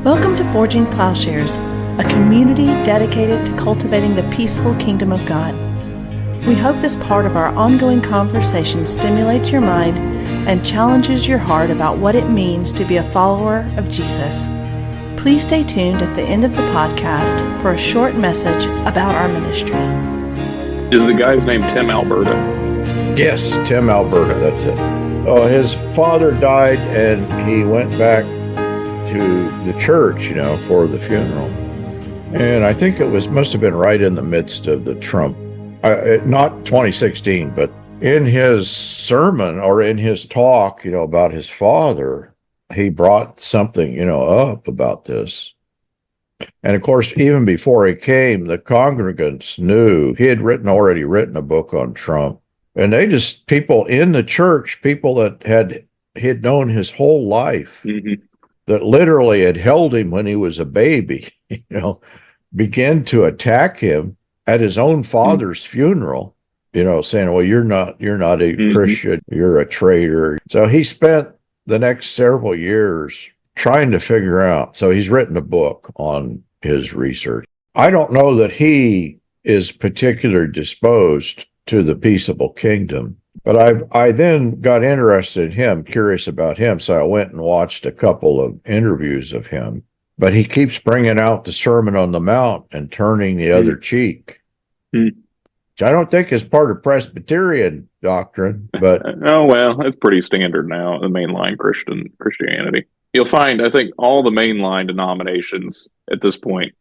Welcome to Forging Plowshares, a community dedicated to cultivating the peaceful kingdom of God. We hope this part of our ongoing conversation stimulates your mind and challenges your heart about what it means to be a follower of Jesus. Please stay tuned at the end of the podcast for a short message about our ministry. Is the guy's name Tim Alberta? Yes, Tim Alberta, that's it. Oh, his father died and he went back to the church, for the funeral. And I think must have been right in the midst of the Trump, not 2016, but in his sermon or in his talk, about his father, he brought something, up about this. And of course, even before he came, the congregants knew he had already written a book on Trump. And people in the church, people that he'd known his whole life, that literally had held him when he was a baby, began to attack him at his own father's funeral, saying, well, you're not a Christian, you're a traitor. So he spent the next several years trying to figure out. So he's written a book on his research. I don't know that he is particularly disposed to the peaceable kingdom, but I then got interested in him, curious about him. So I went and watched a couple of interviews of him, but he keeps bringing out the Sermon on the Mount and turning the other cheek. Which I don't think is part of Presbyterian doctrine, but oh well, it's pretty standard now in mainline Christianity. You'll find, I think, all the mainline denominations at this point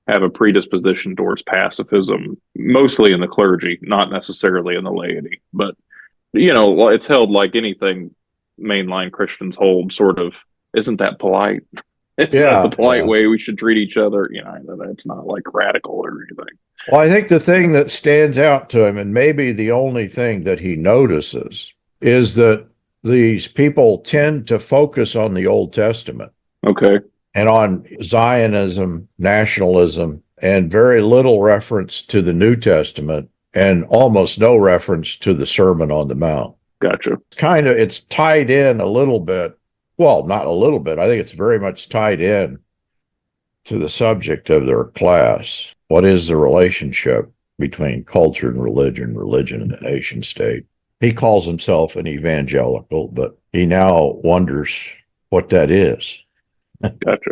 have a predisposition towards pacifism, mostly in the clergy, not necessarily in the laity. But it's held like anything mainline Christians hold. Sort of, isn't that polite? It's not the polite way we should treat each other. It's not like radical or anything. Well, I think the thing that stands out to him, and maybe the only thing that he notices, is that these people tend to focus on the Old Testament. Okay. And on Zionism, nationalism, and very little reference to the New Testament, and almost no reference to the Sermon on the Mount. Gotcha. It's tied in a little bit. Well, not a little bit. I think it's very much tied in to the subject of their class. What is the relationship between culture and religion and the nation state? He calls himself an evangelical, but he now wonders what that is. Gotcha.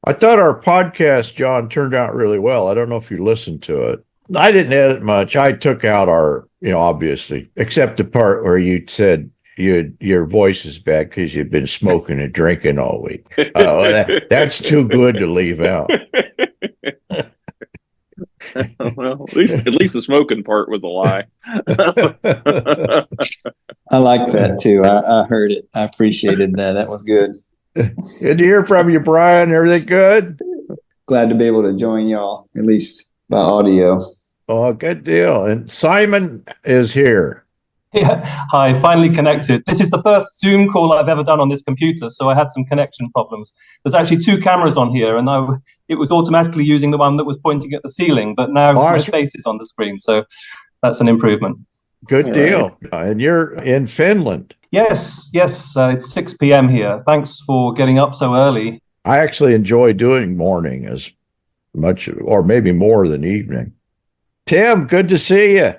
I thought our podcast, John, turned out really well. I don't know if you listened to it. I didn't edit much. I took out our, obviously, except the part where you said your voice is bad because you've been smoking and drinking all week. That's too good to leave out. Well, at least the smoking part was a lie. I liked that too. I heard it. I appreciated that. That was good. Good to hear from you, Brian. Everything good? Glad to be able to join y'all, at least by audio. Oh, good deal. And Simon is here. Yeah. Hi, finally connected. This is the first Zoom call I've ever done on this computer, so I had some connection problems. There's actually two cameras on here, and it was automatically using the one that was pointing at the ceiling, but now my face is on the screen, so that's an improvement. Good deal. And you're in Finland. Yes. It's 6 p.m. here. Thanks for getting up so early. I actually enjoy doing morning as much, or maybe more than evening. Tim, good to see you.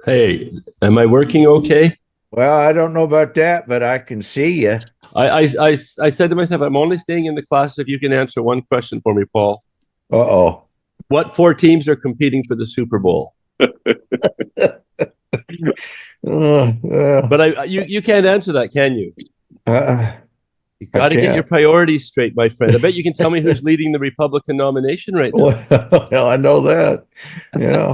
Hey, am I working okay? Well, I don't know about that, but I can see you. I said to myself, I'm only staying in the class if you can answer one question for me, Paul. Uh-oh. What 4 teams are competing for the Super Bowl? But you can't answer that, can you? You got to get your priorities straight, my friend. I bet you can tell me who's leading the Republican nomination right now. Well, I know that. Yeah.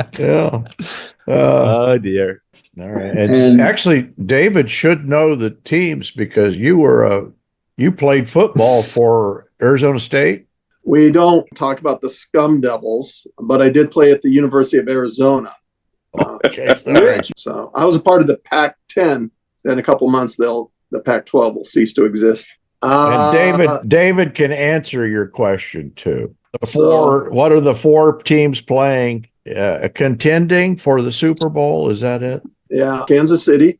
Oh, dear. All right. And actually, David should know the teams because you played football for Arizona State. We don't talk about the Scum Devils, but I did play at the University of Arizona. Okay. So I was a part of the Pac-10. In a couple months, the Pac-12 will cease to exist. And David can answer your question too. What are the 4 teams playing? Contending for the Super Bowl? Is that it? Yeah, Kansas City,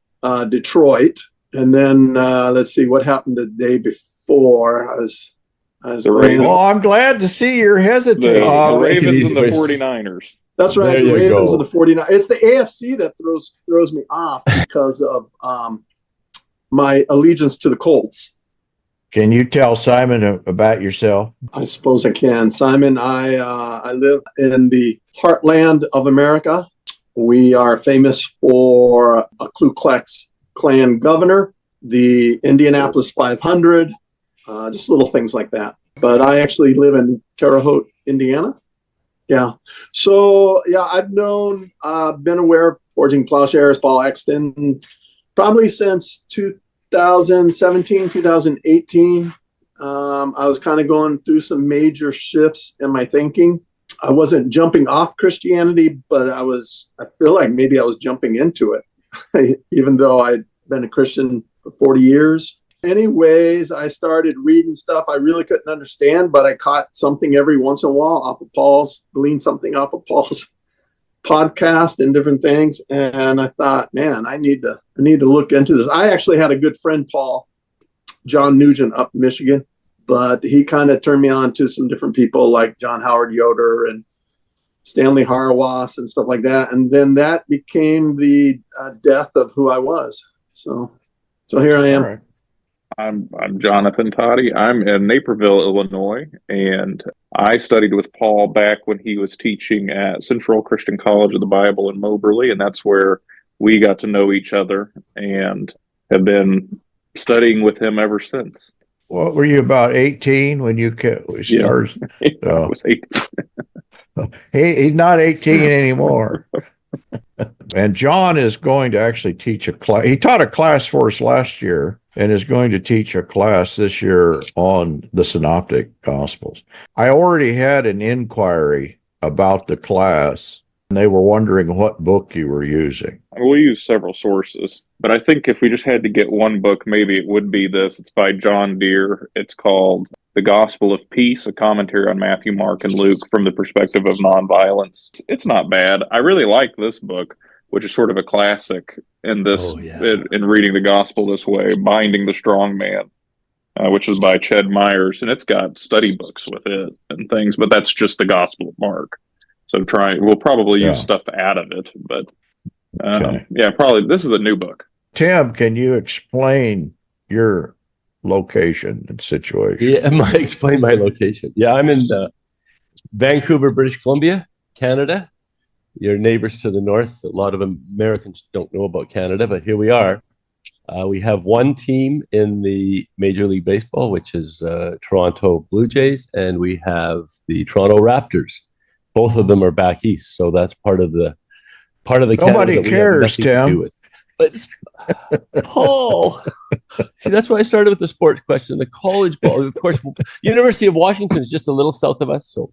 Detroit, and then let's see what happened the day before. The Ravens. Well, I'm glad to see you're hesitating. The Ravens and the 49ers. That's right. There The you Ravens go. and the 49ers. It's the AFC that throws me off because of my allegiance to the Colts. Can you tell Simon about yourself? I suppose I can. Simon, I live in the heartland of America. We are famous for a Ku Klux Klan governor, the Indianapolis 500, just little things like that. But I actually live in Terre Haute, Indiana. Yeah. So, yeah, I've been aware of Forging Plowshares, Paul Exton, probably since 2017, 2018. I was kind of going through some major shifts in my thinking. I wasn't jumping off Christianity, but I feel like maybe I was jumping into it, even though I'd been a Christian for 40 years. Anyways, I started reading stuff I really couldn't understand, but I caught something every once in a while gleaned something off of Paul's podcast and different things. And I thought, man, I need to look into this. I actually had a good friend, Paul, John Nugent up in Michigan, but he kind of turned me on to some different people like John Howard Yoder and Stanley Hauerwas and stuff like that. And then that became the death of who I was. So here I am. Right. I'm Jonathan Toddy. I'm in Naperville, Illinois, and I studied with Paul back when he was teaching at Central Christian College of the Bible in Moberly, and that's where we got to know each other and have been studying with him ever since. What were you, about 18 when you started? Yeah. I was 18. He's not 18 anymore. And John is going to actually teach a class. He taught a class for us last year and is going to teach a class this year on the Synoptic Gospels. I already had an inquiry about the class, and they were wondering what book you were using. We use several sources, but I think if we just had to get one book, maybe it would be this. It's by John Deere. It's called The Gospel of Peace, a commentary on Matthew, Mark, and Luke from the perspective of nonviolence. It's not bad. I really like this book, which is sort of a classic in this, in reading the gospel this way, Binding the Strong Man, which is by Ched Myers, and it's got study books with it and things, but that's just the Gospel of Mark. So we'll probably use stuff out of it, but probably this is a new book. Tim, can you explain your location and situation? Yeah, I explain my location. Yeah, I'm in Vancouver, British Columbia, Canada. Your neighbors to the north. A lot of Americans don't know about Canada, but here we are. We have one team in the Major League Baseball, which is Toronto Blue Jays, and we have the Toronto Raptors. Both of them are back east, so that's part of the Nobody Canada cares, Tim. But Paul, see, that's why I started with the sports question. The college ball, of course, University of Washington is just a little south of us. So,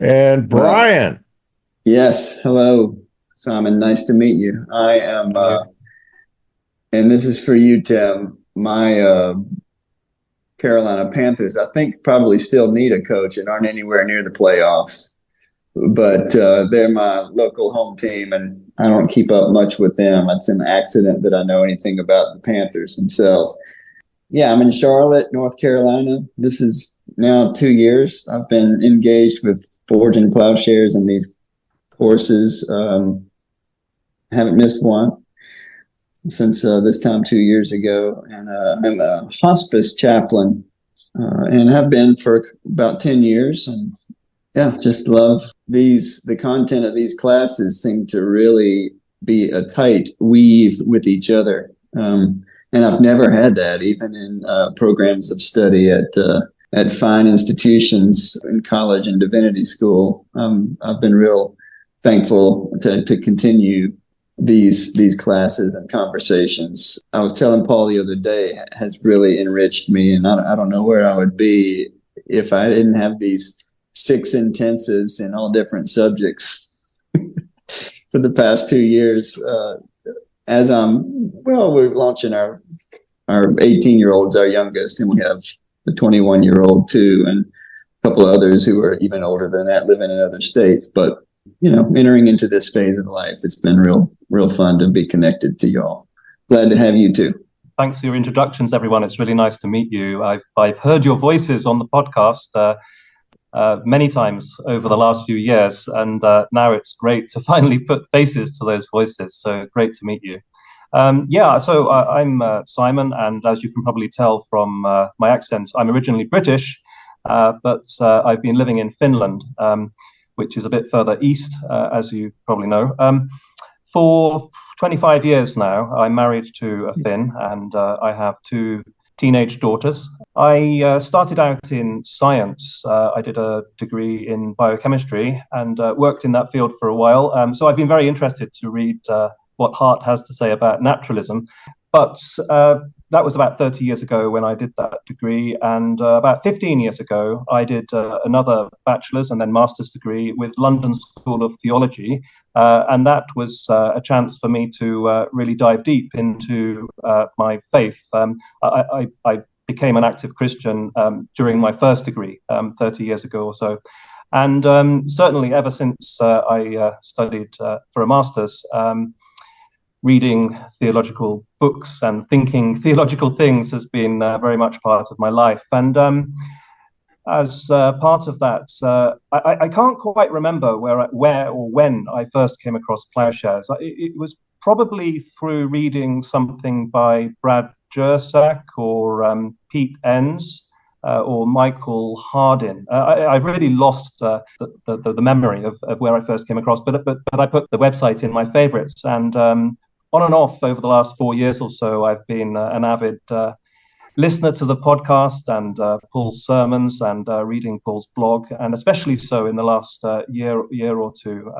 and Brian. Yes. Hello, Simon. Nice to meet you. I am, and this is for you, Tim. My Carolina Panthers, I think, probably still need a coach and aren't anywhere near the playoffs. But they're my local home team, and I don't keep up much with them. It's an accident that I know anything about the Panthers themselves. Yeah, I'm in Charlotte, North Carolina. This is now 2 years. I've been engaged with Forging Plowshares and these courses. Haven't missed one since this time 2 years ago. And I'm a hospice chaplain and have been for about 10 years. And yeah, just love the content of these classes seem to really be a tight weave with each other. And I've never had that, even in programs of study at fine institutions in college and divinity school. I've been real thankful to continue these classes and conversations. I was telling Paul the other day, has really enriched me, and I don't know where I would be if I didn't have these 6 intensives in all different subjects for the past 2 years. As we're launching our 18-year-old's our youngest, and we have a 21-year-old too, and a couple of others who are even older than that, living in other states. But entering into this phase of life, it's been real fun to be connected to y'all. Glad to have you too. Thanks for your introductions, everyone. It's really nice to meet you. I've heard your voices on the podcast many times over the last few years, and now it's great to finally put faces to those voices. So great to meet you. So I'm Simon, and as you can probably tell from my accent, I'm originally British, but I've been living in Finland, which is a bit further east, as you probably know. For 25 years now, I'm married to a Finn, and I have two teenage daughters. I started out in science. I did a degree in biochemistry and worked in that field for a while. So I've been very interested to read what Hart has to say about naturalism. But that was about 30 years ago when I did that degree. And about 15 years ago, I did another bachelor's and then master's degree with London School of Theology. And that was a chance for me to really dive deep into my faith. I became an active Christian during my first degree 30 years ago or so. And certainly ever since I studied for a master's, reading theological books and thinking theological things has been very much part of my life. And as part of that, I can't quite remember where or when I first came across Plowshares. It was probably through reading something by Brad Jersak or Pete Enns or Michael Hardin. I've really lost the memory of where I first came across, but I put the website in my favorites, and on and off over the last 4 years or so, I've been an avid listener to the podcast and Paul's sermons and reading Paul's blog, and especially so in the last year or two.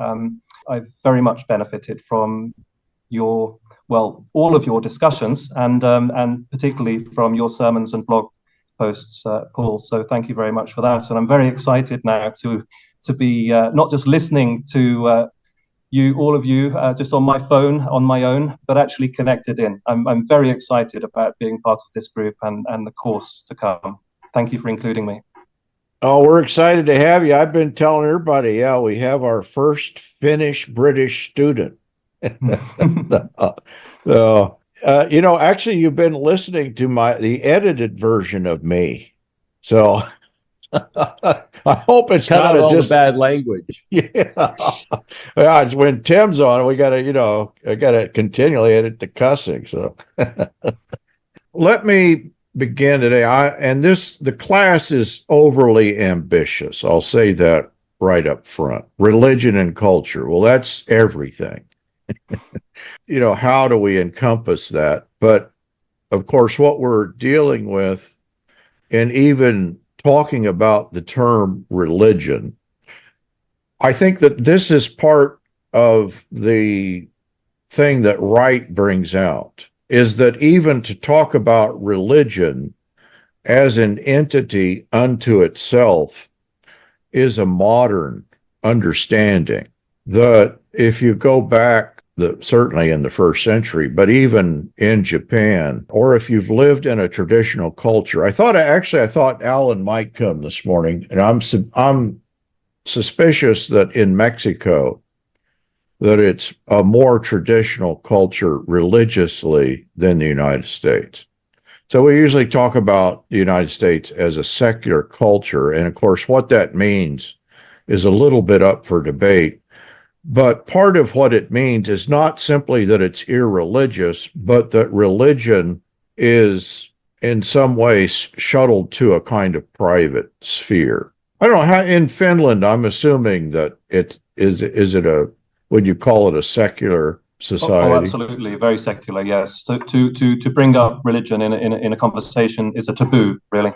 I've very much benefited from all of your discussions and particularly from your sermons and blog posts, Paul. So thank you very much for that. And I'm very excited now to be not just listening to all of you, just on my phone, on my own, but actually connected in. I'm very excited about being part of this group and the course to come. Thank you for including me. Oh, we're excited to have you. I've been telling everybody, we have our first Finnish-British student. Actually, you've been listening to the edited version of me. So I hope it's Cut not out all just the bad language. Yeah. When Tim's on, I gotta continually edit the cussing. So let me begin today. The class is overly ambitious. I'll say that right up front. Religion and culture. Well, that's everything. How do we encompass that? But of course, what we're dealing with, and even talking about the term religion, I think that this is part of the thing that Wright brings out, is that even to talk about religion as an entity unto itself is a modern understanding. That if you go back, certainly in the first century, but even in Japan, or if you've lived in a traditional culture. I thought Alan might come this morning, and I'm suspicious that in Mexico, that it's a more traditional culture religiously than the United States. So we usually talk about the United States as a secular culture, and of course, what that means is a little bit up for debate. But part of what it means is not simply that it's irreligious, but that religion is in some ways shuttled to a kind of private sphere. I don't know how in Finland, I'm assuming that would you call it a secular society? Oh, absolutely. Very secular, yes. To bring up religion in a conversation is a taboo, really.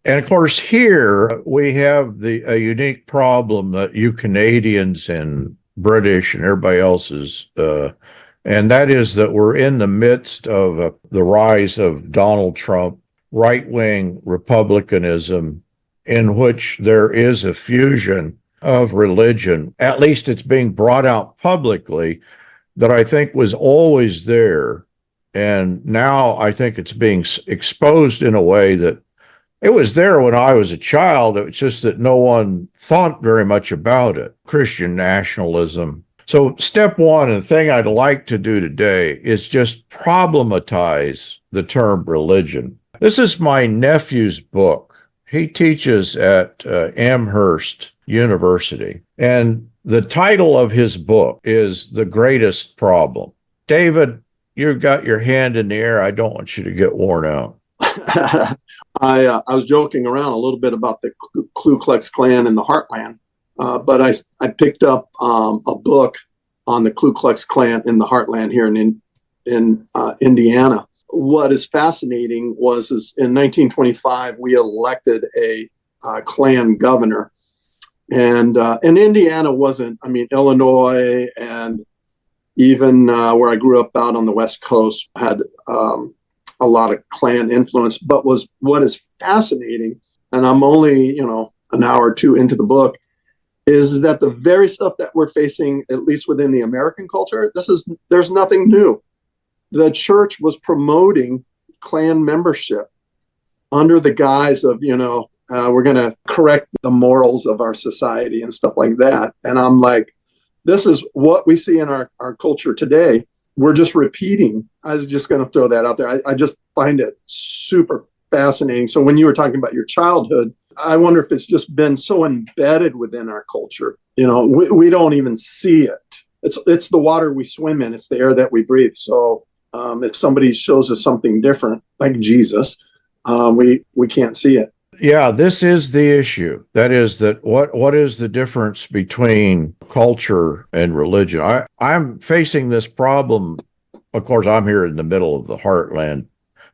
And of course, here we have a unique problem that you Canadians and British and everybody else is, and that is that we're in the midst of the rise of Donald Trump, right-wing republicanism, in which there is a fusion of religion. At least it's being brought out publicly, that I think was always there. And now I think it's being exposed in a way that it was there when I was a child. It was just that no one thought very much about it. Christian nationalism. So step one, and the thing I'd like to do today is just problematize the term religion. This is my nephew's book. He teaches at Amherst University, and the title of his book is The Greatest Problem. David, you've got your hand in the air. I don't want you to get worn out. I was joking around a little bit about the Ku Klux Klan in the Heartland, but I picked up a book on the Ku Klux Klan in the Heartland here in Indiana. What is fascinating is in 1925 we elected a Klan governor, and Indiana wasn't. I mean, Illinois and even where I grew up out on the West Coast had a lot of Klan influence. But what is fascinating, and I'm only an hour or two into the book, is that the very stuff that we're facing, at least within the American culture, there's nothing new. The church was promoting Klan membership under the guise of, we're going to correct the morals of our society and stuff like that. And I'm like, this is what we see in our culture today. We're just repeating. I was just going to throw that out there. I just find it super fascinating. So when you were talking about your childhood, I wonder if it's just been so embedded within our culture. We don't even see it. It's the water we swim in. It's the air that we breathe. So if somebody shows us something different, like Jesus, we can't see it. Yeah, this is the issue. That is that what is the difference between culture and religion? I'm facing this problem. Of course, I'm here in the middle of the heartland.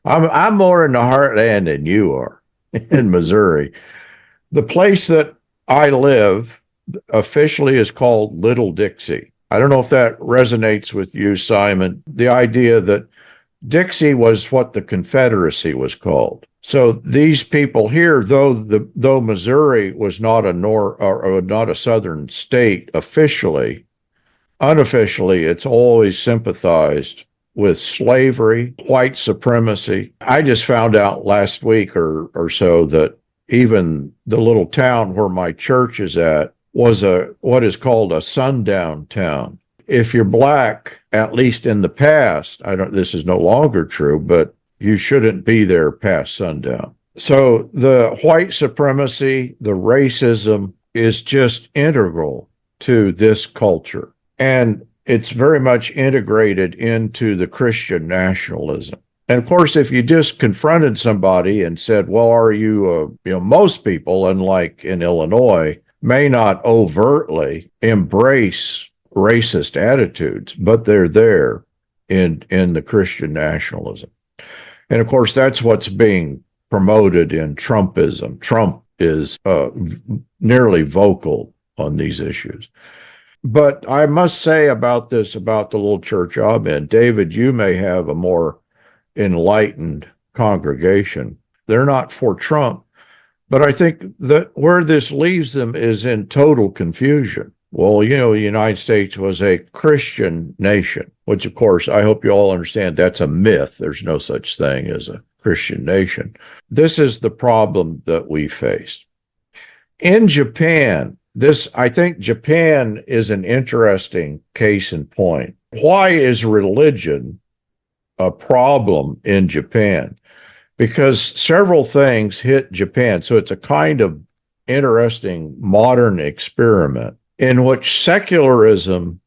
I'm more in the heartland than you are in Missouri. The place that I live officially is called Little Dixie. I don't know if that resonates with you, Simon. The idea that Dixie was what the Confederacy was called. So these people here, though Missouri was not not a southern state officially, unofficially, it's always sympathized with slavery, white supremacy. I just found out last week or so that even the little town where my church is at was what is called a sundown town. If you're black, at least in the past, this is no longer true, but you shouldn't be there past sundown. So the white supremacy, the racism is just integral to this culture. And it's very much integrated into the Christian nationalism. And of course, if you just confronted somebody and said, well, are you, most people, unlike in Illinois, may not overtly embrace racist attitudes, but they're there in the Christian nationalism. And of course, that's what's being promoted in Trumpism. Trump is nearly vocal on these issues. But I must say about the little church I'm in, David, you may have a more enlightened congregation. They're not for Trump, but I think that where this leaves them is in total confusion. Well, the United States was a Christian nation, which, of course, I hope you all understand that's a myth. There's no such thing as a Christian nation. This is the problem that we faced. In Japan, I think Japan is an interesting case in point. Why is religion a problem in Japan? Because several things hit Japan. So it's a kind of interesting modern experiment in which secularism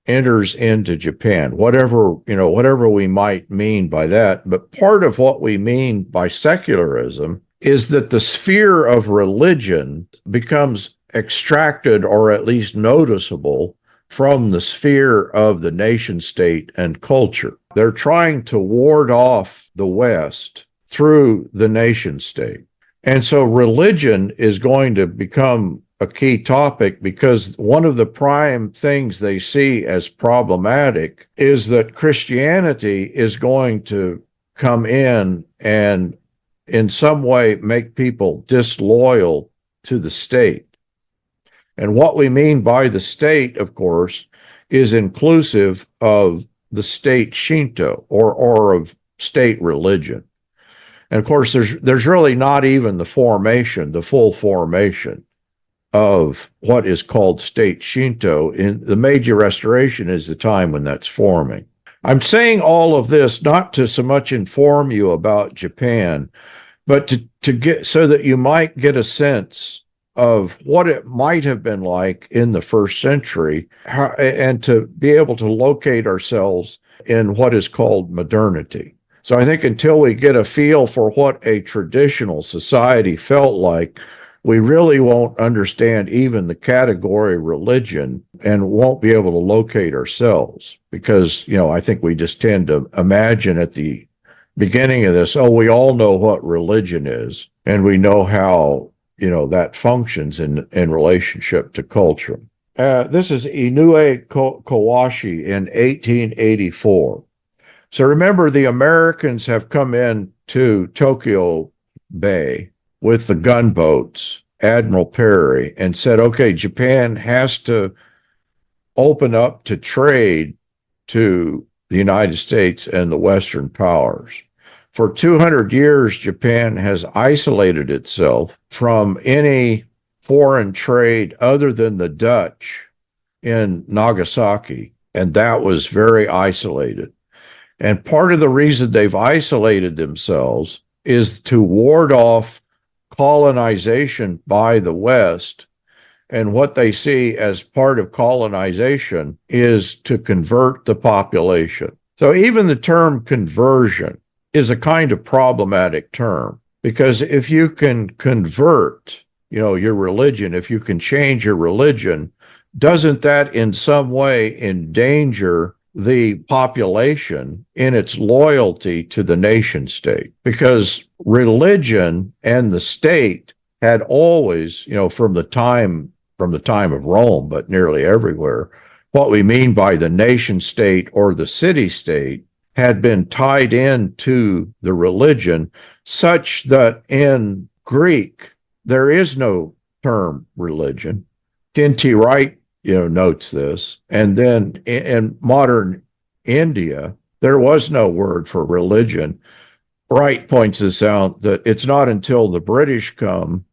enters into Japan, whatever we might mean by that. But part of what we mean by secularism is that the sphere of religion becomes extracted, or at least noticeable, from the sphere of the nation state and culture. They're trying to ward off the West through the nation state. And so religion is going to become a key topic, because one of the prime things they see as problematic is that Christianity is going to come in and in some way make people disloyal to the state. And what we mean by the state, of course, is inclusive of the state Shinto or of state religion. And of course, there's really not even the full formation of what is called state Shinto. In the Meiji Restoration is the time when that's forming. I'm saying all of this not to so much inform you about Japan, but to get so that you might get a sense of what it might have been like in the first century, and to be able to locate ourselves in what is called modernity. So I think until we get a feel for what a traditional society felt like, we really won't understand even the category religion and won't be able to locate ourselves, because, I think we just tend to imagine at the beginning of this, we all know what religion is, and we know how, that functions in relationship to culture. This is Inoue Kawashi in 1884. So remember, the Americans have come in to Tokyo Bay with the gunboats, Admiral Perry, and said, okay, Japan has to open up to trade to the United States and the Western powers. For 200 years, Japan has isolated itself from any foreign trade other than the Dutch in Nagasaki, and that was very isolated. And part of the reason they've isolated themselves is to ward off colonization by the West. And what they see as part of colonization is to convert the population. So even the term conversion is a kind of problematic term, because if you can convert, your religion, if you can change your religion, doesn't that in some way endanger the population in its loyalty to the nation state? Because religion and the state had always, from the time of Rome, but nearly everywhere, what we mean by the nation state or the city state had been tied into the religion, such that in Greek there is no term religion. N.T. Wright notes this. And then in modern India, there was no word for religion. Wright points this out, that it's not until the British come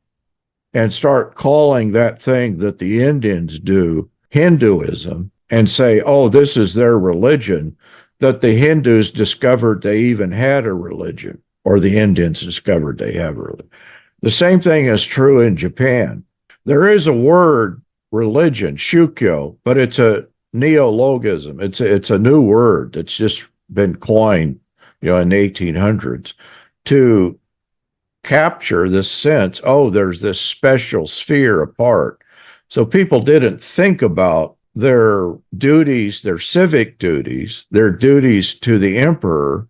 and start calling that thing that the Indians do Hinduism and say, this is their religion, that the Hindus discovered they even had a religion, or the Indians discovered they have a religion. The same thing is true in Japan. There is a word, religion, shukyo, but it's a neologism. It's a new word that's just been coined, in the 1800s to capture this sense, there's this special sphere apart. So people didn't think about their duties, their civic duties, their duties to the emperor,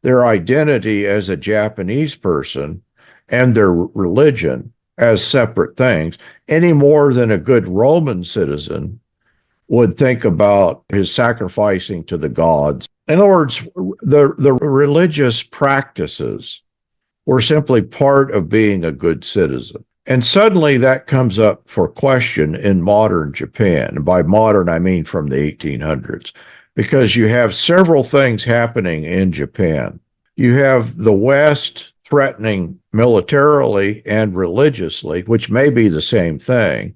their identity as a Japanese person, and their religion as separate things, any more than a good Roman citizen would think about his sacrificing to the gods. In other words, the religious practices were simply part of being a good citizen. And suddenly that comes up for question in modern Japan. And by modern, I mean from the 1800s, because you have several things happening in Japan. You have the West threatening militarily and religiously, which may be the same thing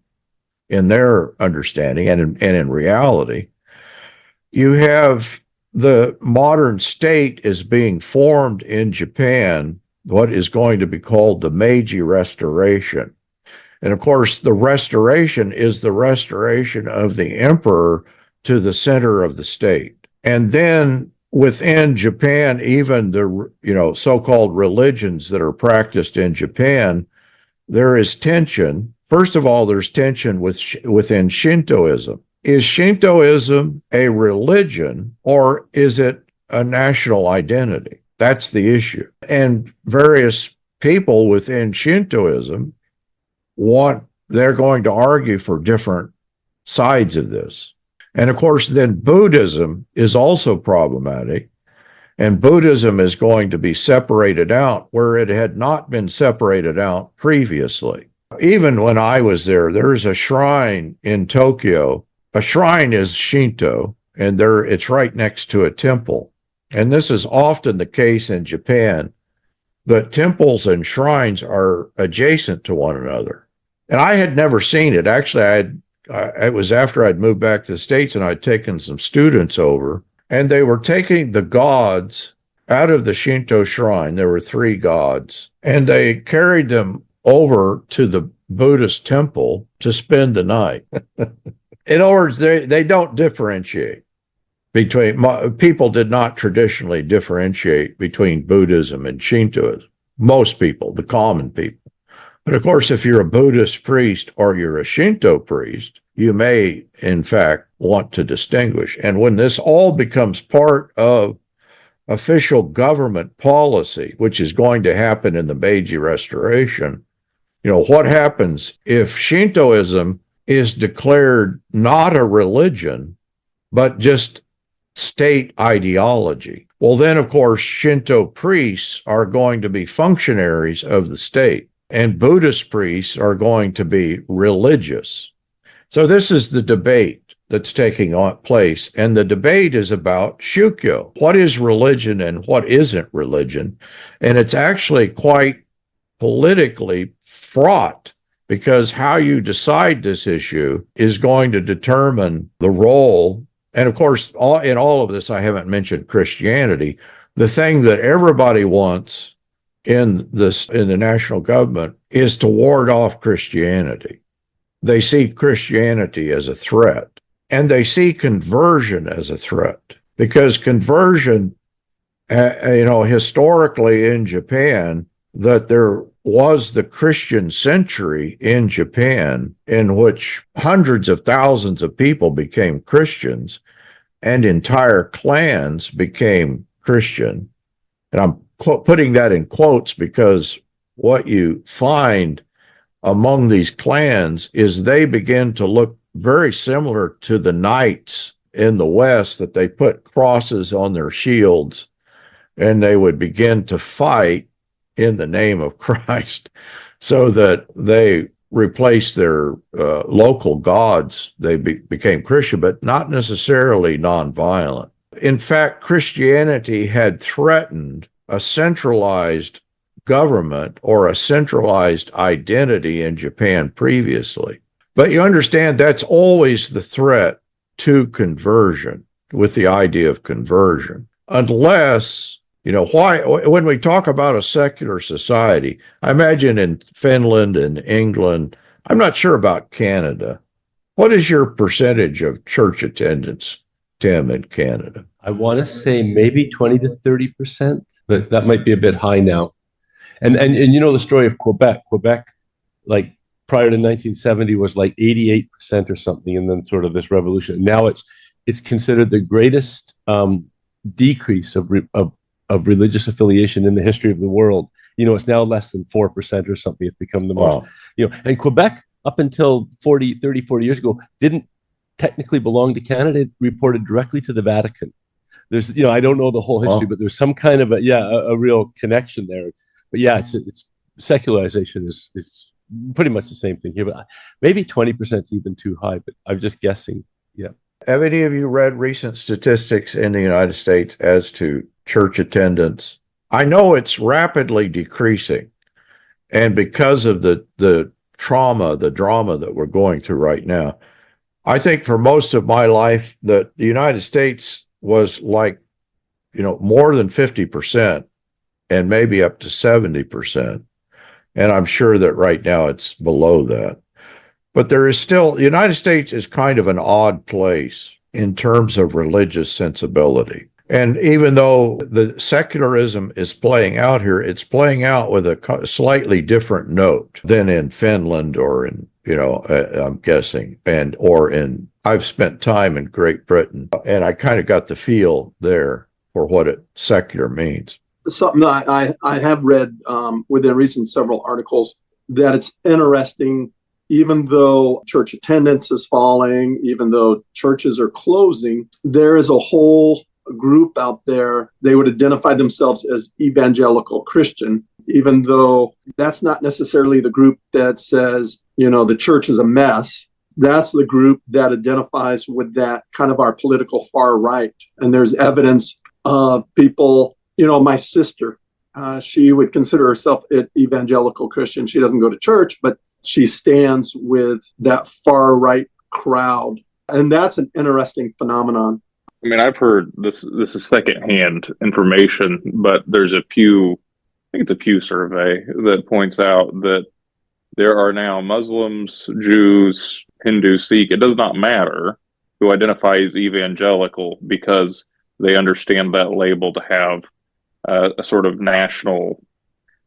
in their understanding and in reality. You have the modern state is being formed in Japan, what is going to be called the Meiji Restoration. And of course, the restoration is the restoration of the emperor to the center of the state. And then within Japan, even the so-called religions that are practiced in Japan, there is tension. First of all, there's tension within Shintoism. Is Shintoism a religion, or is it a national identity? That's the issue. And various people within Shintoism they're going to argue for different sides of this. And of course, then Buddhism is also problematic. And Buddhism is going to be separated out where it had not been separated out previously. Even when I was there is a shrine in Tokyo. A shrine is Shinto, and it's right next to a temple. And this is often the case in Japan, that temples and shrines are adjacent to one another. And I had never seen it. Actually, it was after I'd moved back to the States and I'd taken some students over, and they were taking the gods out of the Shinto shrine. There were 3 gods, and they carried them over to the Buddhist temple to spend the night. In other words, they don't differentiate between, people did not traditionally differentiate between Buddhism and Shintoism. Most people, the common people. But of course, if you're a Buddhist priest or you're a Shinto priest, you may, in fact, want to distinguish. And when this all becomes part of official government policy, which is going to happen in the Meiji Restoration, what happens if Shintoism is declared not a religion, but just state ideology? Well, then, of course, Shinto priests are going to be functionaries of the state, and Buddhist priests are going to be religious. So this is the debate that's taking place, and the debate is about shukyo. What is religion and what isn't religion? And it's actually quite politically fraught, because how you decide this issue is going to determine the role. And of course, in all of this, I haven't mentioned Christianity. The thing that everybody wants in the national government is to ward off Christianity. They see Christianity as a threat, and they see conversion as a threat, because conversion, historically in Japan, that there was the Christian century in Japan in which hundreds of thousands of people became Christians and entire clans became Christian. And I'm putting that in quotes because what you find among these clans is they begin to look very similar to the knights in the West, that they put crosses on their shields and they would begin to fight in the name of Christ, so that they replaced their local gods. They became Christian, but not necessarily nonviolent. In fact, Christianity had threatened a centralized government or a centralized identity in Japan previously. But you understand that's always the threat to conversion, with the idea of conversion, unless why, when we talk about a secular society, I imagine in Finland and England, I'm not sure about Canada. What is your percentage of church attendance, Tim, in Canada? I want to say maybe 20 to 30%, but that might be a bit high now. And the story of Quebec. Quebec, like prior to 1970, was like 88% or something, and then sort of this revolution. Now it's considered the greatest decrease of religious affiliation in the history of the world. It's now less than 4% or something. It's become the most, and Quebec, up until 40 years ago, didn't technically belong to Canada. It reported directly to the Vatican. There's, I don't know the whole history, but there's some kind of a real connection there. But yeah, it's secularization is pretty much the same thing here, but maybe 20% is even too high, but I'm just guessing. Yeah. Have any of you read recent statistics in the United States as to church attendance? I know it's rapidly decreasing, and because of the drama that we're going through right now, I think for most of my life that the United States was like, more than 50% and maybe up to 70%. And I'm sure that right now it's below that. But there is still, the United States is kind of an odd place in terms of religious sensibility. And even though the secularism is playing out here, it's playing out with a slightly different note than in Finland or in, I'm guessing, I've spent time in Great Britain, and I kind of got the feel there for what secular means. Something I have read within recent several articles, that it's interesting, even though church attendance is falling, even though churches are closing, there is a whole group out there. They would identify themselves as evangelical Christian, even though that's not necessarily the group that says, the church is a mess. That's the group that identifies with that kind of our political far right. And there's evidence of people, my sister, she would consider herself an evangelical Christian. She doesn't go to church, but she stands with that far right crowd. And that's an interesting phenomenon. I mean, I've heard this is secondhand information, but there's a Pew, I think it's a Pew survey that points out that there are now Muslims, Jews, Hindu, Sikh, it does not matter, who identify as evangelical because they understand that label to have a sort of national,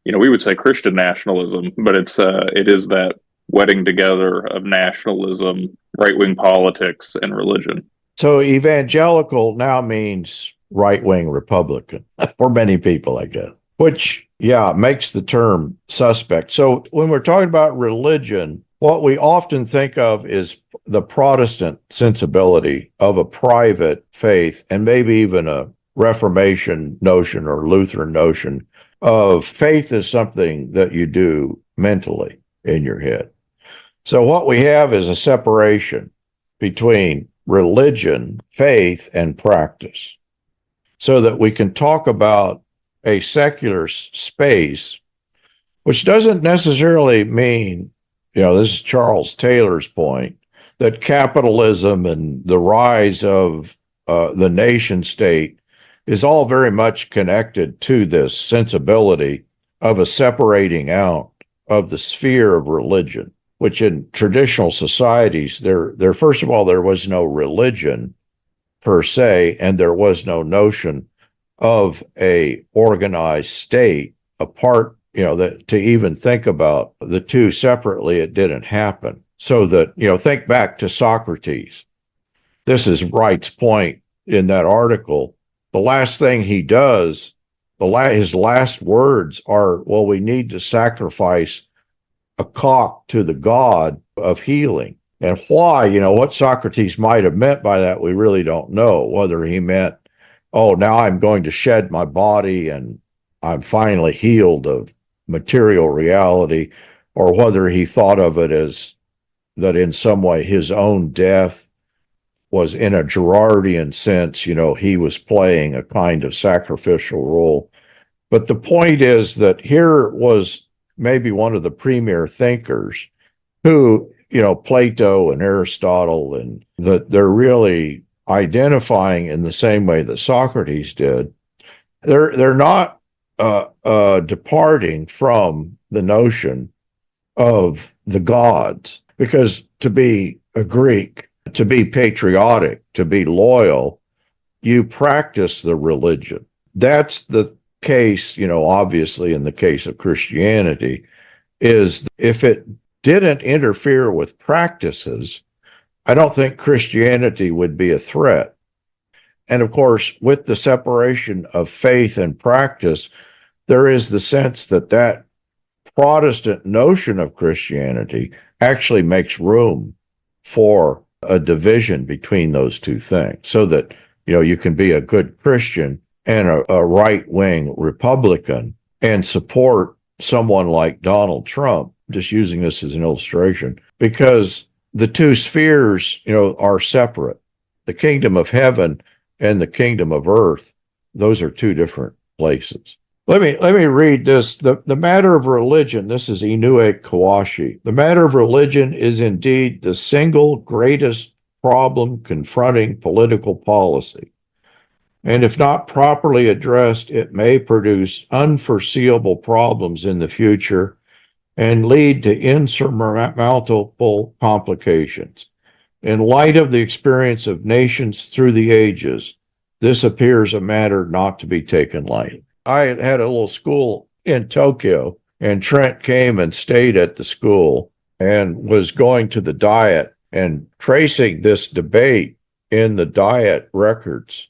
we would say Christian nationalism, but it is that wedding together of nationalism, right-wing politics, and religion. So evangelical now means right-wing Republican for many people, I guess, which, makes the term suspect. So when we're talking about religion, what we often think of is the Protestant sensibility of a private faith, and maybe even a Reformation notion or Lutheran notion of faith is something that you do mentally in your head. So what we have is a separation between religion, faith, and practice, so that we can talk about a secular space, which doesn't necessarily mean, this is Charles Taylor's point, that capitalism and the rise of the nation state is all very much connected to this sensibility of a separating out of the sphere of religion, which in traditional societies, there first of all, there was no religion per se, and there was no notion of a organized state apart, that to even think about the two separately, it didn't happen. So that, think back to Socrates. This is Wright's point in that article. The last thing he does, his last words are, well, we need to sacrifice a cock to the god of healing. And why, what Socrates might have meant by that, we really don't know. Whether he meant, oh, now I'm going to shed my body and I'm finally healed of material reality, or whether he thought of it as that in some way his own death was, in a Girardian sense, he was playing a kind of sacrificial role. But the point is that here was maybe one of the premier thinkers who, Plato and Aristotle, and that they're really identifying in the same way that Socrates did. They're not departing from the notion of the gods, because to be a Greek, to be patriotic, to be loyal, you practice the religion. That's the case, obviously in the case of Christianity, is if it didn't interfere with practices, I don't think Christianity would be a threat. And of course, with the separation of faith and practice, there is the sense that Protestant notion of Christianity actually makes room for a division between those two things, so that, you can be a good Christian and a right-wing Republican and support someone like Donald Trump, just using this as an illustration, because the two spheres, are separate. The kingdom of heaven and the kingdom of earth, those are two different places. Let me read this. The matter of religion, this is Inoue Kawashi. The matter of religion is indeed the single greatest problem confronting political policy. And if not properly addressed, it may produce unforeseeable problems in the future and lead to insurmountable complications. In light of the experience of nations through the ages, this appears a matter not to be taken lightly. I had a little school in Tokyo, and Trent came and stayed at the school and was going to the Diet and tracing this debate in the Diet records.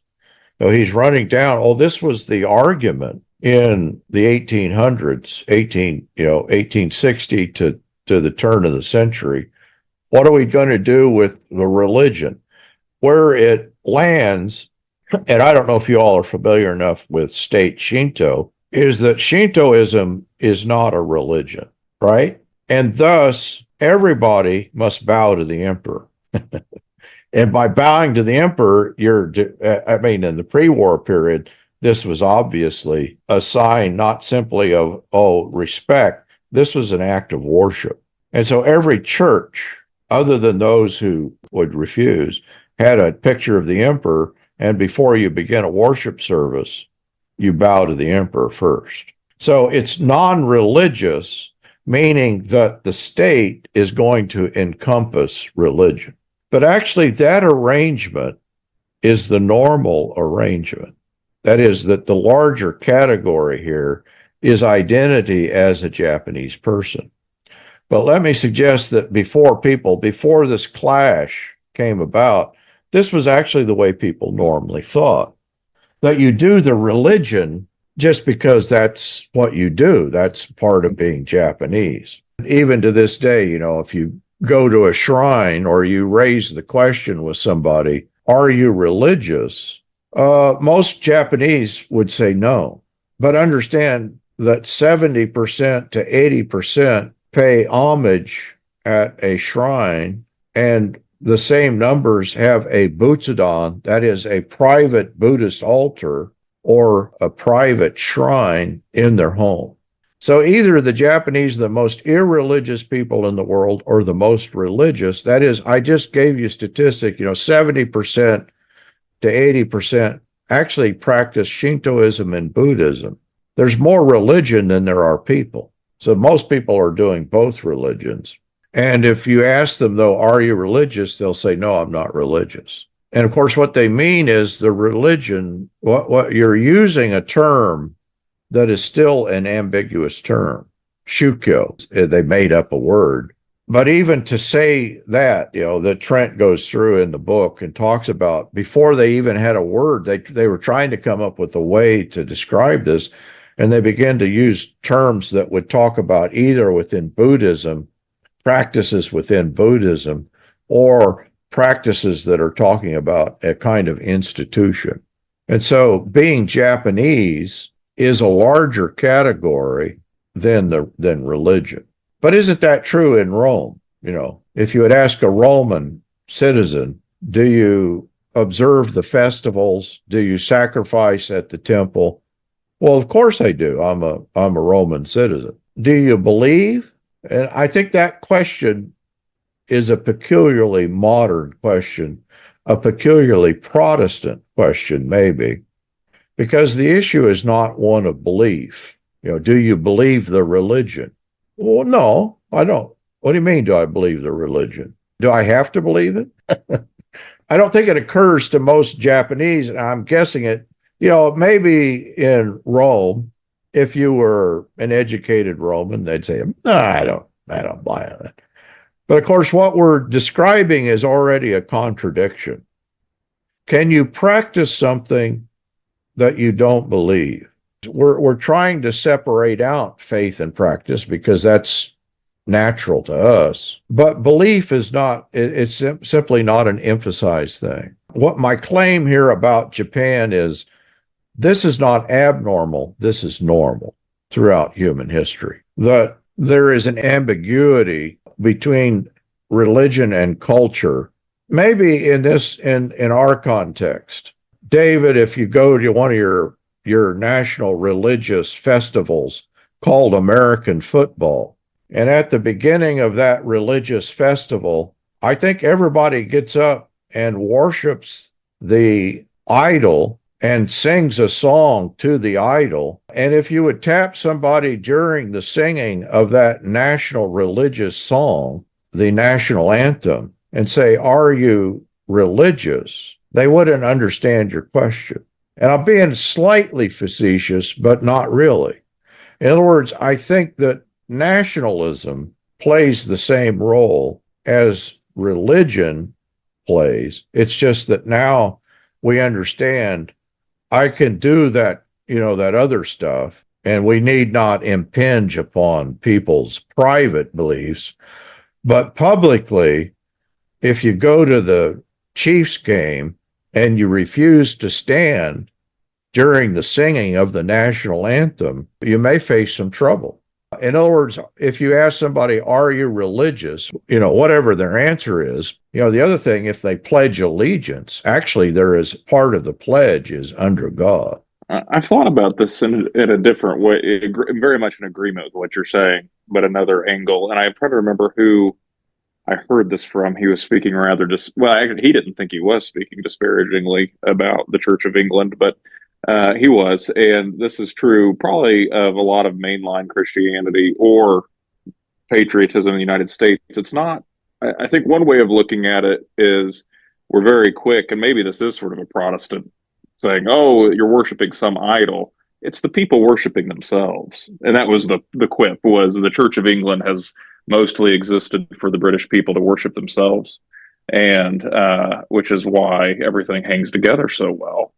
So he's running down, this was the argument in the 1800s, 1860 to the turn of the century. What are we going to do with the religion? Where it lands, and I don't know if you all are familiar enough with state Shinto, is that Shintoism is not a religion, right? And thus, everybody must bow to the emperor. And by bowing to the emperor, in the pre-war period, this was obviously a sign not simply of, respect. This was an act of worship. And so every church, other than those who would refuse, had a picture of the emperor. And before you begin a worship service, you bow to the emperor first. So it's non-religious, meaning that the state is going to encompass religion. But actually, that arrangement is the normal arrangement. That is, that the larger category here is identity as a Japanese person. But let me suggest that before this clash came about, this was actually the way people normally thought. That you do the religion just because that's what you do. That's part of being Japanese. Even to this day, if you go to a shrine or you raise the question with somebody, are you religious? Most Japanese would say no. But understand that 70% to 80% pay homage at a shrine, and the same numbers have a butsudan, that is a private Buddhist altar or a private shrine in their home. So either the Japanese are the most irreligious people in the world or the most religious. That is, I just gave you a statistic, 70% to 80% actually practice Shintoism and Buddhism. There's more religion than there are people. So most people are doing both religions. And if you ask them, though, are you religious? They'll say, no, I'm not religious. And of course, what they mean is the religion, what you're using a term that is still an ambiguous term, shukyo. They made up a word. But even to say that, that Trent goes through in the book and talks about, before they even had a word, they were trying to come up with a way to describe this. And they began to use terms that would talk about either within Buddhism, practices within Buddhism, or practices that are talking about a kind of institution. And so being Japanese is a larger category than religion. But isn't that true in Rome? If you would ask a Roman citizen, do you observe the festivals? Do you sacrifice at the temple? Well, of course I do. I'm a Roman citizen. Do you believe? And I think that question is a peculiarly modern question, a peculiarly Protestant question, maybe, because the issue is not one of belief. Do you believe the religion? Well, no, I don't. What do you mean, do I believe the religion? Do I have to believe it? I don't think it occurs to most Japanese, and I'm guessing it, maybe in Rome, if you were an educated Roman, they'd say, no, I don't buy it. But of course, what we're describing is already a contradiction. Can you practice something that you don't believe? We're trying to separate out faith and practice because that's natural to us. But belief is not, it's simply not an emphasized thing. What my claim here about Japan is, this is not abnormal, this is normal throughout human history. That there is an ambiguity between religion and culture, maybe in our context. David, if you go to one of your national religious festivals called American football, and at the beginning of that religious festival, I think everybody gets up and worships the idol and sings a song to the idol. And if you would tap somebody during the singing of that national religious song, the national anthem, and say, are you religious? They wouldn't understand your question. And I'm being slightly facetious, but not really. In other words, I think that nationalism plays the same role as religion plays. It's just that now we understand I can do that, that other stuff, and we need not impinge upon people's private beliefs. But publicly, if you go to the Chiefs game and you refuse to stand during the singing of the national anthem, you may face some trouble. In other words, if you ask somebody, are you religious? Whatever their answer is, the other thing, if they pledge allegiance, actually there is part of the pledge is under God. I've thought about this in a different way, very much in agreement with what you're saying. but another angle. And I'm trying to remember who I heard this from. He was speaking rather he didn't think he was speaking disparagingly about the Church of England, but he was. And this is true probably of a lot of mainline Christianity or patriotism in the United States. It's not, I think one way of looking at it is we're very quick, and maybe this is sort of a Protestant saying, oh, you're worshiping some idol. It's the people worshiping themselves. And that was the quip, was the Church of England has mostly existed for the British people to worship themselves, and which is why everything hangs together so well.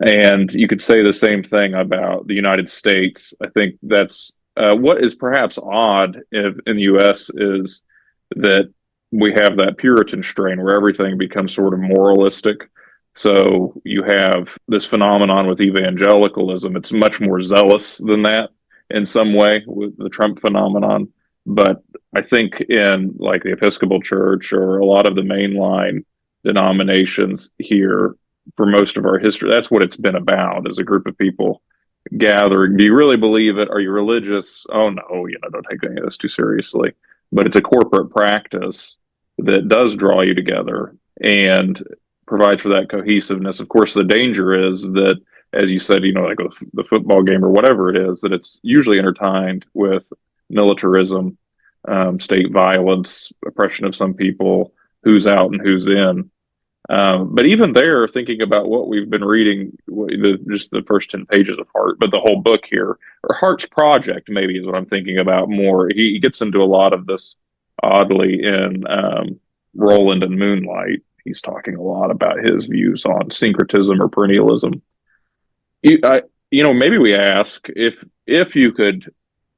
And you could say the same thing about the United States. I think that's what is perhaps odd in the U.S. is that we have that Puritan strain where everything becomes sort of moralistic. So you have this phenomenon with evangelicalism. It's much more zealous than that in some way with the Trump phenomenon. But I think in like the Episcopal Church or a lot of the mainline denominations here, for most of our history, that's what it's been about, as a group of people gathering. Do you really believe it? Are you religious? Oh no, don't take any of this too seriously. But it's a corporate practice that does draw you together and provides for that cohesiveness. Of course, the danger is that, as you said, like the football game or whatever it is, that it's usually intertwined with militarism, state violence, oppression of some people, who's out and who's in. But even there, thinking about what we've been reading, just the first 10 pages of Heart, but the whole book here, or Heart's Project, maybe is what I'm thinking about more. He gets into a lot of this, oddly, in Roland and Moonlight. He's talking a lot about his views on syncretism or perennialism. Maybe we ask if you could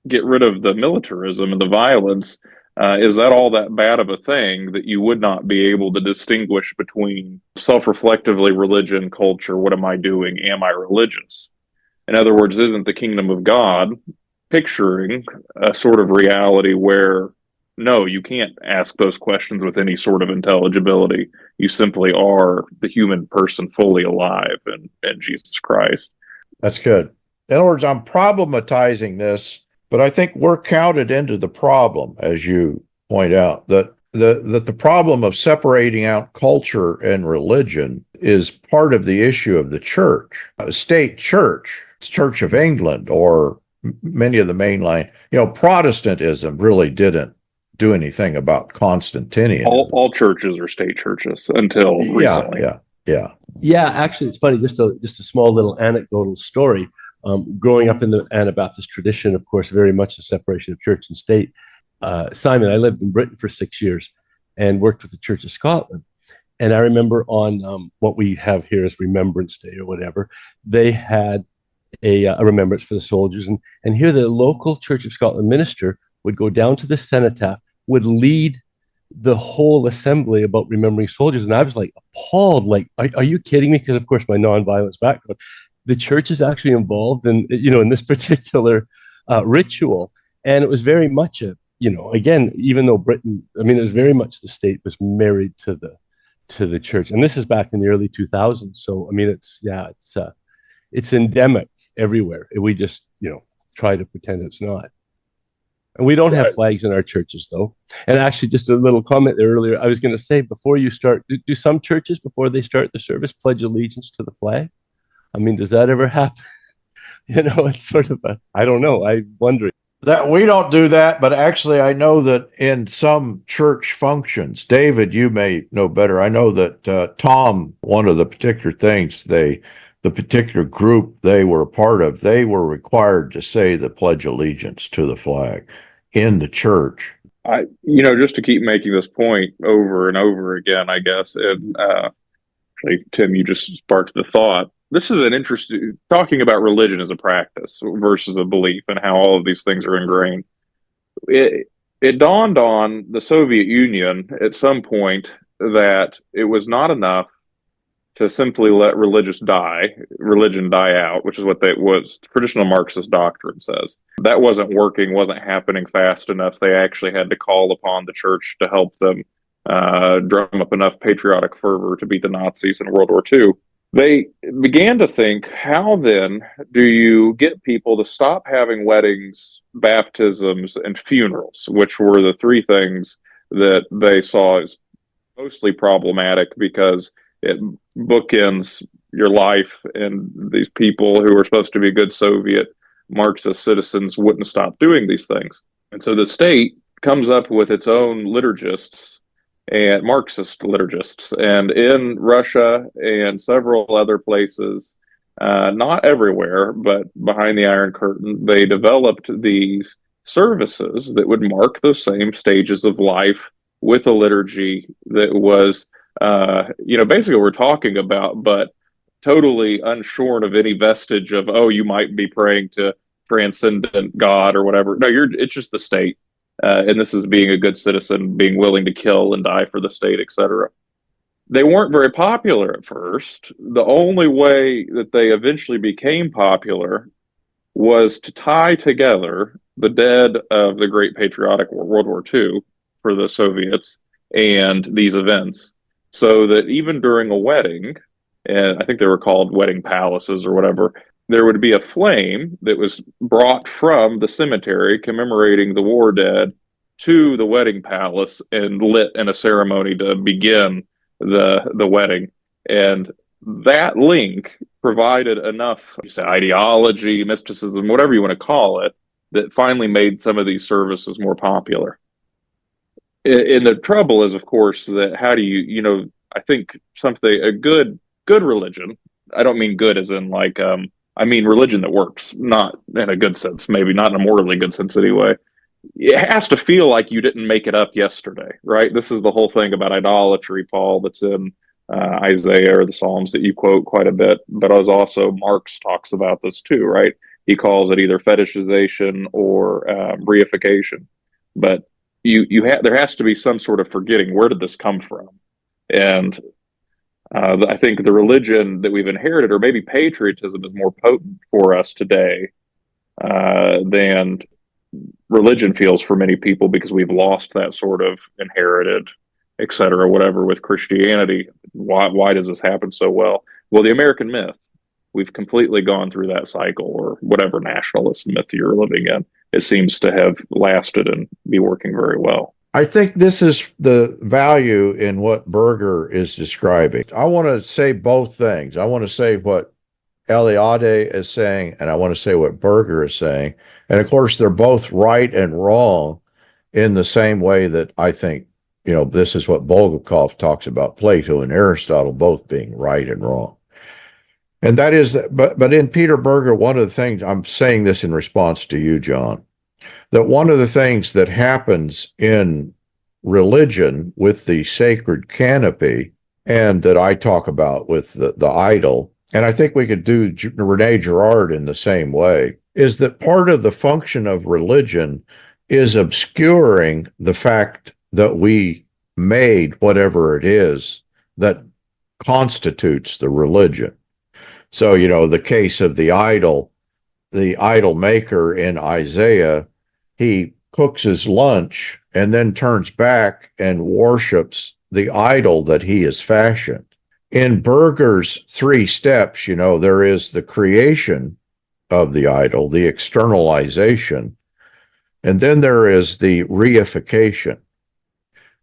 get rid of the militarism and the violence, is that all that bad of a thing that you would not be able to distinguish between self-reflectively religion, culture? What am I doing? Am I religious? In other words, isn't the kingdom of God picturing a sort of reality where, no, you can't ask those questions with any sort of intelligibility. You simply are the human person fully alive in Jesus Christ. That's good. In other words, I'm problematizing this, but I think we're counted into the problem, as you point out, that the problem of separating out culture and religion is part of the issue of the church. A state church, Church of England, or many of the mainline, Protestantism really didn't do anything about Constantinian. All churches are state churches until recently. Yeah. Actually, it's funny. Just a small little anecdotal story. Growing up in the Anabaptist tradition, of course, very much the separation of church and state. Simon, I lived in Britain for 6 years and worked with the Church of Scotland. And I remember on what we have here as Remembrance Day or whatever, they had a remembrance for the soldiers. And here the local Church of Scotland minister would go down to the cenotaph, would lead the whole assembly about remembering soldiers. And I was like appalled, like, are you kidding me? Because of course my non-violence background, the church is actually involved in this particular ritual. And it was very much again, even though Britain, it was very much the state was married to the church. And this is back in the early 2000s. So, it's endemic everywhere. We just, try to pretend it's not. And we don't have flags in our churches, though. And actually, just a little comment there earlier, I was going to say, before you start, do some churches, before they start the service, pledge allegiance to the flag? Does that ever happen? It's sort of I don't know. I'm wondering. That we don't do that, but actually I know that in some church functions, David, you may know better. I know that Tom, one of the particular things the particular group they were a part of, they were required to say the Pledge of Allegiance to the flag in the church. Just to keep making this point over and over again, I guess, and actually, Tim, you just sparked the thought. This is an interesting, talking about religion as a practice versus a belief and how all of these things are ingrained. It dawned on the Soviet Union at some point that it was not enough to simply let religion die out, which is what traditional Marxist doctrine says. That wasn't working, wasn't happening fast enough. They actually had to call upon the church to help them drum up enough patriotic fervor to beat the Nazis in World War II. They began to think, how then do you get people to stop having weddings, baptisms, and funerals, which were the three things that they saw as mostly problematic because it bookends your life, and these people who are supposed to be good Soviet Marxist citizens wouldn't stop doing these things. And so the state comes up with its own liturgists and Marxist liturgists. And in Russia and several other places, not everywhere, but behind the Iron Curtain, they developed these services that would mark those same stages of life with a liturgy that was, basically what we're talking about, but totally unshorn of any vestige of, oh, you might be praying to transcendent God or whatever. No, it's just the state. And this is being a good citizen, being willing to kill and die for the state, etc. They weren't very popular at first. The only way that they eventually became popular was to tie together the dead of the Great Patriotic War, World War II, for the Soviets, and these events. So that even during a wedding, and I think they were called wedding palaces or whatever, there would be a flame that was brought from the cemetery commemorating the war dead to the wedding palace and lit in a ceremony to begin the wedding. And that link provided enough, you say, ideology, mysticism, whatever you want to call it, that finally made some of these services more popular. And the trouble is, of course, that how do you, I think a good religion, I don't mean good as in like, I mean religion that works, not in a good sense, maybe not in a morally good sense anyway. It has to feel like you didn't make it up yesterday, right? This is the whole thing about idolatry, Paul, that's in Isaiah or the Psalms that you quote quite a bit, but as also Marx talks about this too, right? He calls it either fetishization or reification. But there has to be some sort of forgetting, where did this come from? And I think the religion that we've inherited, or maybe patriotism, is more potent for us today than religion feels for many people, because we've lost that sort of inherited, et cetera, whatever, with Christianity. Why does this happen so well? Well, the American myth, we've completely gone through that cycle, or whatever nationalist myth you're living in. It seems to have lasted and be working very well. I think this is the value in what Berger is describing. I want to say both things. I want to say what Eliade is saying, and I want to say what Berger is saying. And of course, they're both right and wrong in the same way that I think, this is what Bulgakov talks about Plato and Aristotle both being right and wrong. And that is, but in Peter Berger, one of the things, I'm saying this in response to you, John, that one of the things that happens in religion with the sacred canopy, and that I talk about with the idol, and I think we could do Rene Girard in the same way, is that part of the function of religion is obscuring the fact that we made whatever it is that constitutes the religion. So, the case of the idol maker in Isaiah, he cooks his lunch and then turns back and worships the idol that he has fashioned. In Berger's 3 steps, there is the creation of the idol, the externalization, and then there is the reification.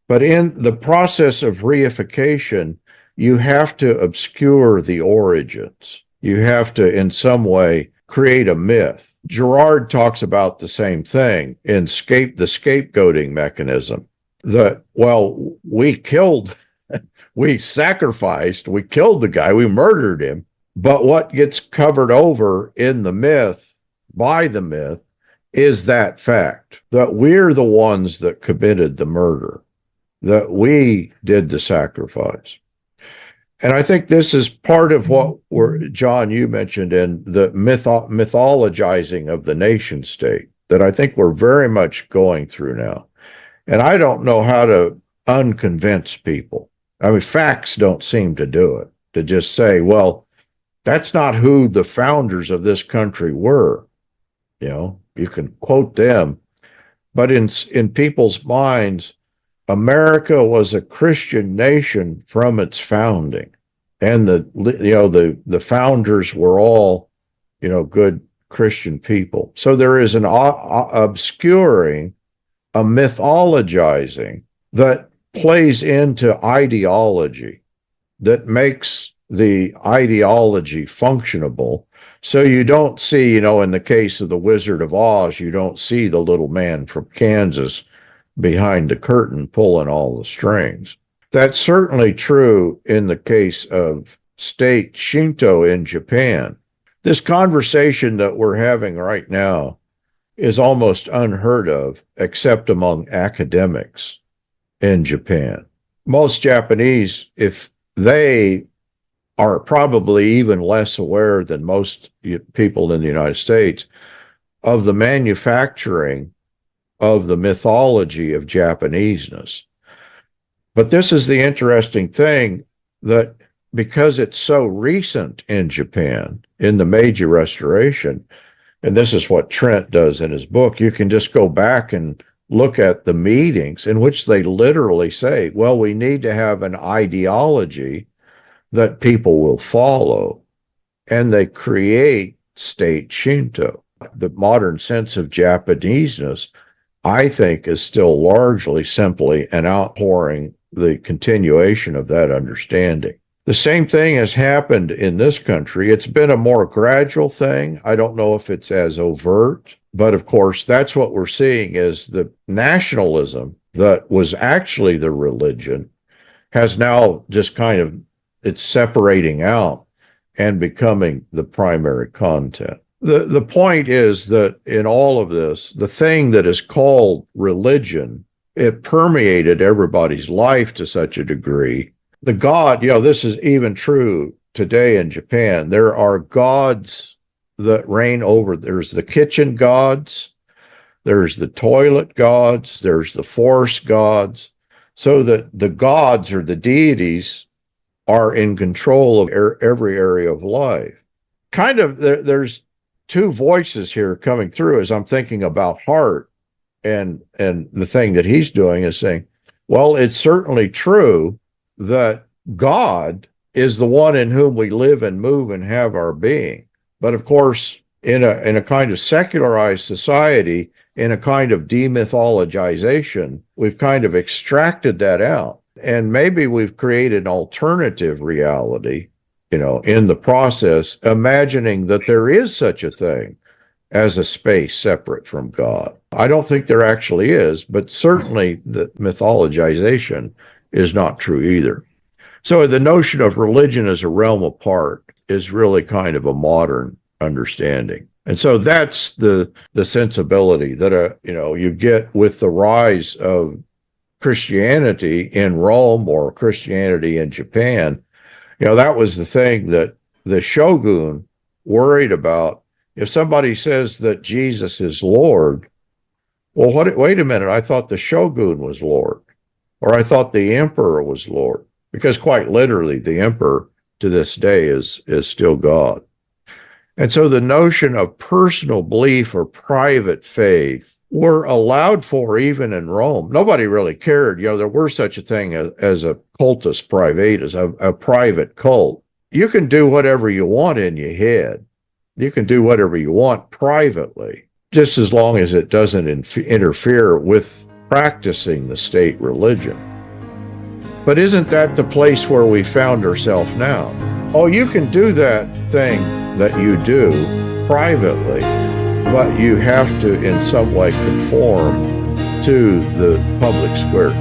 But in the process of reification, you have to obscure the origins. You have to, in some way, create a myth. Girard talks about the same thing in the scapegoating mechanism, that, well, we sacrificed, we killed the guy, we murdered him, but what gets covered over in the myth, by the myth, is that fact that we're the ones that committed the murder, that we did the sacrifice. And I think this is part of what John, you mentioned in the mythologizing of the nation state that I think we're very much going through now. And I don't know how to unconvince people. I mean, facts don't seem to do it, to just say, well, that's not who the founders of this country were. You can quote them, but in people's minds, America was a Christian nation from its founding. and the founders were all, good Christian people. So there is an obscuring, a mythologizing that plays into ideology, that makes the ideology functionable. So you don't see, in the case of the Wizard of Oz, you don't see the little man from Kansas behind the curtain pulling all the strings. That's certainly true in the case of state Shinto in Japan. This conversation that we're having right now is almost unheard of, except among academics in Japan. Most Japanese, if they are probably even less aware than most people in the United States of the manufacturing of the mythology of Japaneseness. But this is the interesting thing, that because it's so recent in Japan, in the Meiji Restoration, and this is what Trent does in his book, you can just go back and look at the meetings in which they literally say, well, we need to have an ideology that people will follow, and they create state Shinto. The modern sense of Japaneseness, I think, is still largely simply an outpouring, the continuation of that understanding. The same thing has happened in this country. It's been a more gradual thing. I don't know if it's as overt, but of course, that's what we're seeing, is the nationalism that was actually the religion has now just kind of, it's separating out and becoming the primary content. The point is that in all of this, the thing that is called religion, it permeated everybody's life to such a degree. The God, this is even true today in Japan. There are gods that reign over. There's the kitchen gods, there's the toilet gods, there's the force gods, so that the gods or the deities are in control of every area of life. Kind of, there's two voices here coming through as I'm thinking about Hart, and the thing that he's doing is saying, well, it's certainly true that God is the one in whom we live and move and have our being. But of course, in a kind of secularized society, in a kind of demythologization, we've kind of extracted that out. And maybe we've created an alternative reality, in the process, imagining that there is such a thing as a space separate from God. I don't think there actually is, but certainly the mythologization is not true either. So the notion of religion as a realm apart is really kind of a modern understanding. And so that's the sensibility that, you get with the rise of Christianity in Rome or Christianity in Japan. That was the thing that the shogun worried about. If somebody says that Jesus is Lord, well, wait a minute, I thought the shogun was Lord, or I thought the emperor was Lord, because quite literally the emperor to this day is still God. And so the notion of personal belief or private faith were allowed for even in Rome. Nobody really cared. There were such a thing as a cultus privatus, a private cult. You can do whatever you want in your head. You can do whatever you want privately, just as long as it doesn't interfere with practicing the state religion. But isn't that the place where we found ourselves now? Oh, you can do that thing that you do privately, but you have to in some way conform to the public square.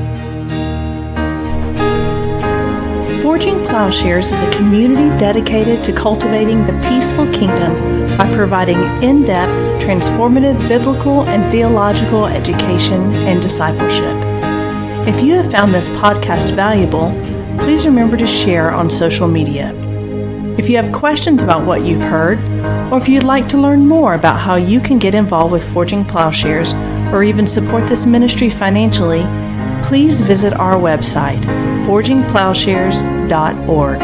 Forging Plowshares is a community dedicated to cultivating the peaceful kingdom by providing in-depth, transformative biblical and theological education and discipleship. If you have found this podcast valuable, please remember to share on social media. If you have questions about what you've heard, or if you'd like to learn more about how you can get involved with Forging Plowshares or even support this ministry financially, please visit our website, forgingplowshares.org.